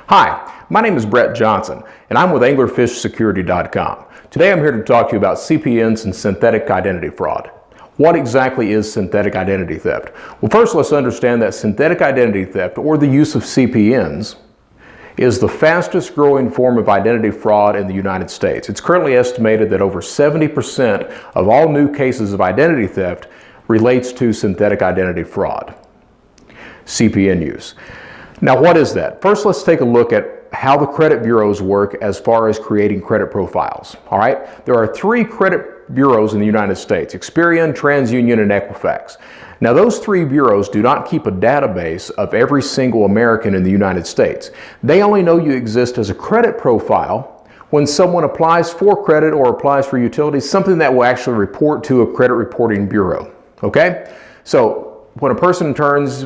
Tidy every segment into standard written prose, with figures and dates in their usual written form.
Hi, my name is Brett Johnson, and I'm with AnglerFishSecurity.com. Today I'm here to talk to you about CPNs and synthetic identity fraud. What exactly is synthetic identity theft? Well, first let's understand that synthetic identity theft, or the use of CPNs, is the fastest growing form of identity fraud in the United States. It's currently estimated that over 70% of all new cases of identity theft relates to synthetic identity fraud, CPN use. Now, what is that? First, let's take a look at how the credit bureaus work as far as creating credit profiles. All right, there are 3 credit bureaus in the United States: Experian, TransUnion, and Equifax. Now, those 3 bureaus do not keep a database of every single American in the United States. They only know you exist as a credit profile when someone applies for credit or applies for utilities, something that will actually report to a credit reporting bureau. Okay, so when a person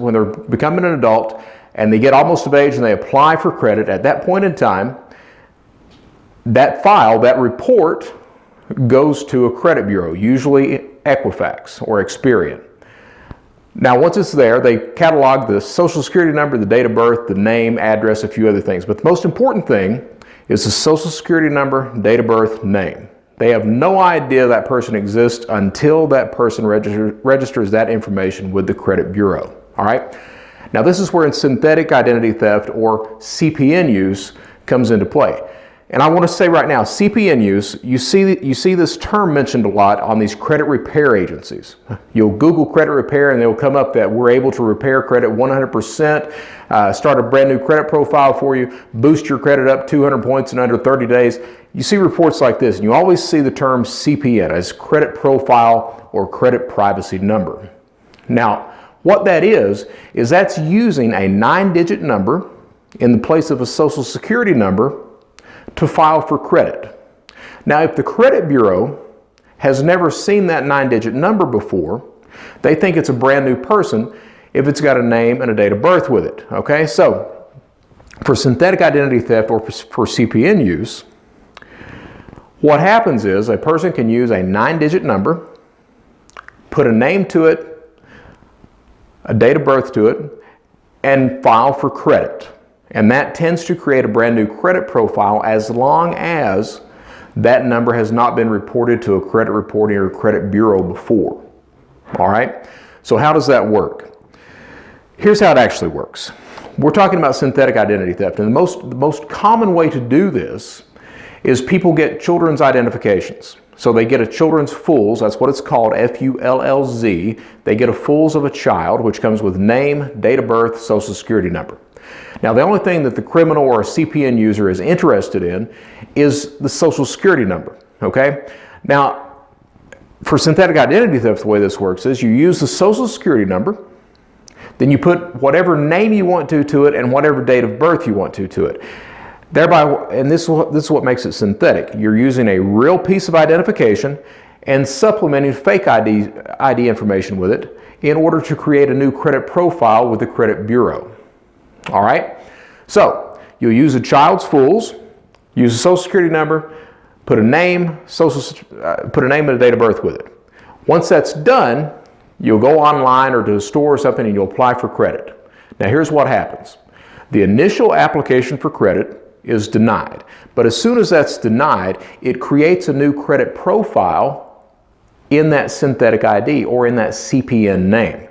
when they're becoming an adult and they get almost of age and they apply for credit, at that point in time, that file, that report, goes to a credit bureau, usually Equifax or Experian. Now, once it's there, they catalog the social security number, the date of birth, the name, address, a few other things. But the most important thing is the social security number, date of birth, name. They have no idea that person exists until that person registers that information with the credit bureau. All right? Now, this is where synthetic identity theft, or CPN use, comes into play. And I want to say right now, CPN use, you see this term mentioned a lot on these credit repair agencies. You'll Google credit repair and they'll come up that we're able to repair credit 100%, start a brand new credit profile for you, boost your credit up 200 points in under 30 days. You see reports like this, and you always see the term CPN as credit profile or credit privacy number. Now, what that is that's using a 9-digit number in the place of a social security number to file for credit. Now, if the credit bureau has never seen that 9-digit number before, they think it's a brand new person if it's got a name and a date of birth with it. Okay, so for synthetic identity theft or for CPN use, what happens is a person can use a 9-digit number, put a name to it, a date of birth to it, and file for credit. And that tends to create a brand new credit profile as long as that number has not been reported to a credit reporting or credit bureau before. All right? So how does that work? Here's how it actually works. We're talking about synthetic identity theft, and the most common way to do this is people get children's identifications. So they get a children's FULZ, that's what it's called, F-U-L-L-Z. They get a FULZ of a child, which comes with name, date of birth, social security number. Now, the only thing that the criminal or a CPN user is interested in is the social security number, okay? Now, for synthetic identity theft, the way this works is you use the social security number, then you put whatever name you want to it and whatever date of birth you want to it. Thereby, and this is what makes it synthetic. You're using a real piece of identification and supplementing fake ID information with it in order to create a new credit profile with the credit bureau. All right? So, you'll use a child's FULZ, use a social security number, put a name and a date of birth with it. Once that's done, you'll go online or to a store or something and you'll apply for credit. Now, here's what happens. The initial application for credit is denied. But as soon as that's denied, it creates a new credit profile in that synthetic ID or in that CPN name.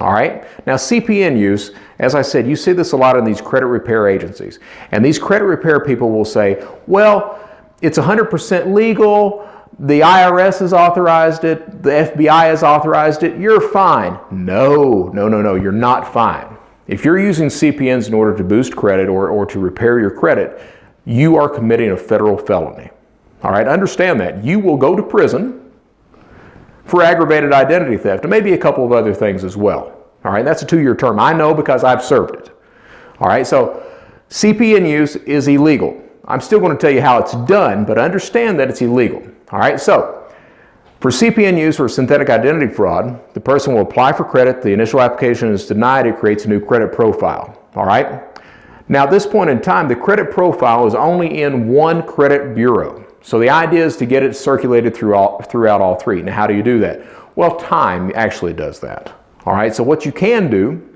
All right? Now, CPN use, as I said, you see this a lot in these credit repair agencies. And these credit repair people will say, well, it's 100% legal, the IRS has authorized it, the FBI has authorized it, you're fine. No, you're not fine. If you're using CPNs in order to boost credit or to repair your credit, you are committing a federal felony. All right, understand that. You will go to prison for aggravated identity theft and maybe a couple of other things as well. All right, that's a 2-year term. I know because I've served it. All right, so CPN use is illegal. I'm still going to tell you how it's done, but understand that it's illegal. All right, so for CPN use or synthetic identity fraud, the person will apply for credit, the initial application is denied, it creates a new credit profile, all right? Now, at this point in time, the credit profile is only in one credit bureau. So the idea is to get it circulated throughout all 3. Now, how do you do that? Well, time actually does that, all right? So what you can do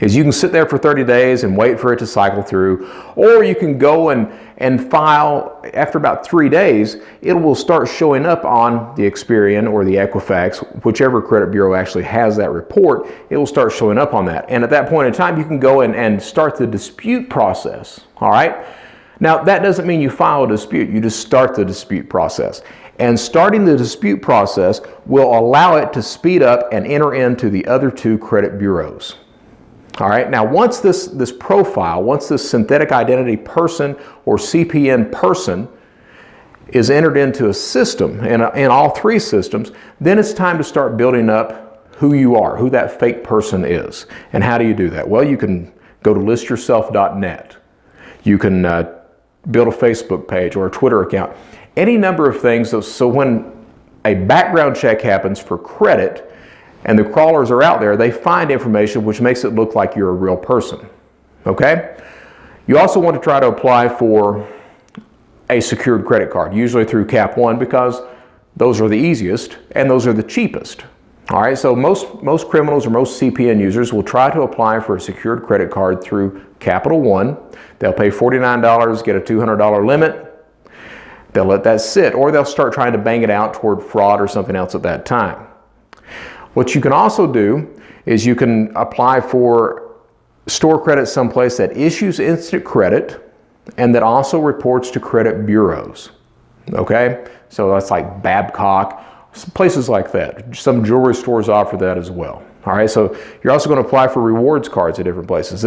is you can sit there for 30 days and wait for it to cycle through, or you can go and file. After about 3 days, it will start showing up on the Experian or the Equifax, whichever credit bureau actually has that report. It will start showing up on that, and at that point in time you can go and start the dispute process. All right, now that doesn't mean you file a dispute, you just start the dispute process. And starting the dispute process will allow it to speed up and enter into the other 2 credit bureaus. All right, now once this profile, once this synthetic identity person or CPN person is entered into a system, in all 3 systems, then it's time to start building up who you are, who that fake person is. And how do you do that? Well, you can go to listyourself.net. You can build a Facebook page or a Twitter account. Any number of things, so when a background check happens for credit, and the crawlers are out there, they find information which makes it look like you're a real person. Okay? You also want to try to apply for a secured credit card, usually through Cap One, because those are the easiest and those are the cheapest. All right, so most criminals or most CPN users will try to apply for a secured credit card through Capital One. They'll pay $49, get a $200 limit. They'll let that sit, or they'll start trying to bang it out toward fraud or something else at that time. What you can also do is you can apply for store credit someplace that issues instant credit and that also reports to credit bureaus. Okay? So that's like Babcock, places like that. Some jewelry stores offer that as well. All right, so you're also going to apply for rewards cards at different places.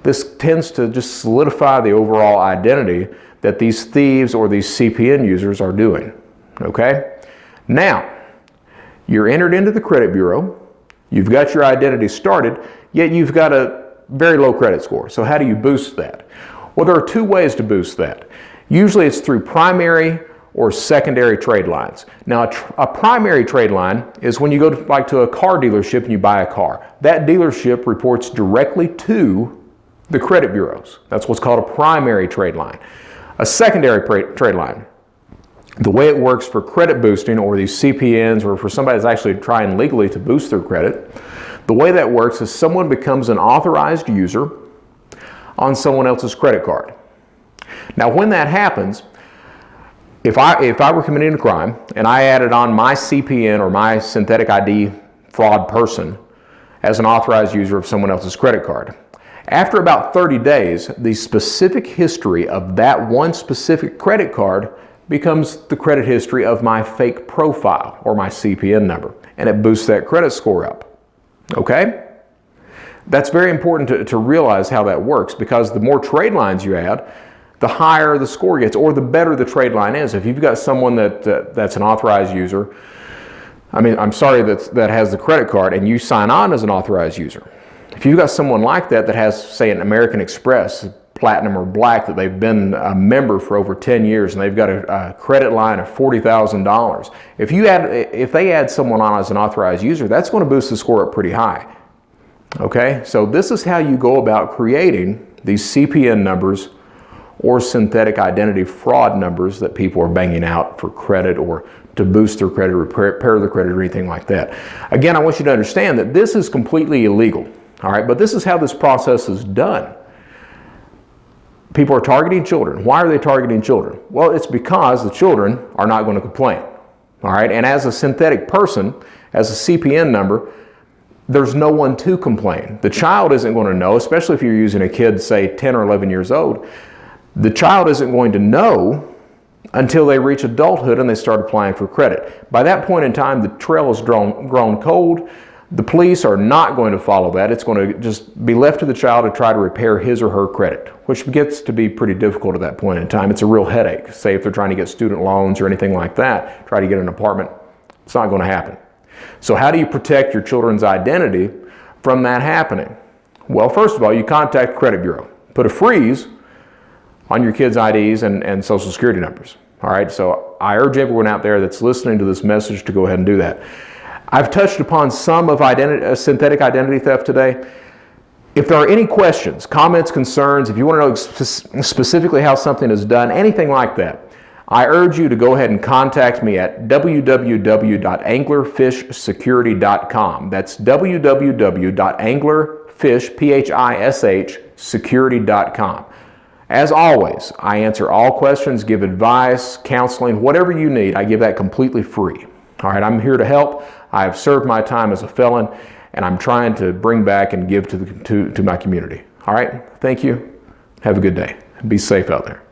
This tends to just solidify the overall identity that these thieves or these CPN users are doing. Okay? Now, you're entered into the credit bureau, you've got your identity started, yet you've got a very low credit score. So how do you boost that? Well, there are 2 ways to boost that. Usually it's through primary or secondary trade lines. Now, a primary trade line is when you go to a car dealership and you buy a car. That dealership reports directly to the credit bureaus. That's what's called a primary trade line. A secondary trade line, the way it works for credit boosting or these CPNs or for somebody that's actually trying legally to boost their credit, the way that works is someone becomes an authorized user on someone else's credit card. Now, when that happens, if I were committing a crime and I added on my CPN or my synthetic ID fraud person as an authorized user of someone else's credit card, after about 30 days, the specific history of that one specific credit card becomes the credit history of my fake profile or my CPN number, and it boosts that credit score up. Okay? That's very important to realize how that works, because the more trade lines you add, the higher the score gets, or the better the trade line is. If you've got someone that's an authorized user, that has the credit card, and you sign on as an authorized user. If you've got someone like that has, say, an American Express, Platinum or Black, that they've been a member for over 10 years and they've got a credit line of $40,000, if they add someone on as an authorized user, that's going to boost the score up pretty high. Okay, so this is how you go about creating these CPN numbers or synthetic identity fraud numbers that people are banging out for credit or to boost their credit, repair their credit, or anything like that. Again, I want you to understand that this is completely illegal. All right, but this is how this process is done. People are targeting children. Why are they targeting children? Well, it's because the children are not going to complain. All right, and as a synthetic person, as a CPN number, there's no one to complain. The child isn't going to know, especially if you're using a kid, say 10 or 11 years old. The child isn't going to know until they reach adulthood and they start applying for credit. By that point in time, the trail has grown cold. The police are not going to follow that. It's going to just be left to the child to try to repair his or her credit, which gets to be pretty difficult at that point in time. It's a real headache. Say if they're trying to get student loans or anything like that, try to get an apartment, it's not going to happen. So how do you protect your children's identity from that happening? Well, first of all, you contact the credit bureau. Put a freeze on your kids' IDs and social security numbers. All right, so I urge everyone out there that's listening to this message to go ahead and do that. I've touched upon some of synthetic identity theft today. If there are any questions, comments, concerns, if you want to know specifically how something is done, anything like that, I urge you to go ahead and contact me at www.anglerfishsecurity.com. That's www.anglerfishsecurity.com. Fish, P-H-I-S-H, security.com. As always, I answer all questions, give advice, counseling, whatever you need. I give that completely free. All right, I'm here to help. I have served my time as a felon, and I'm trying to bring back and give to my community. All right, thank you. Have a good day. Be safe out there.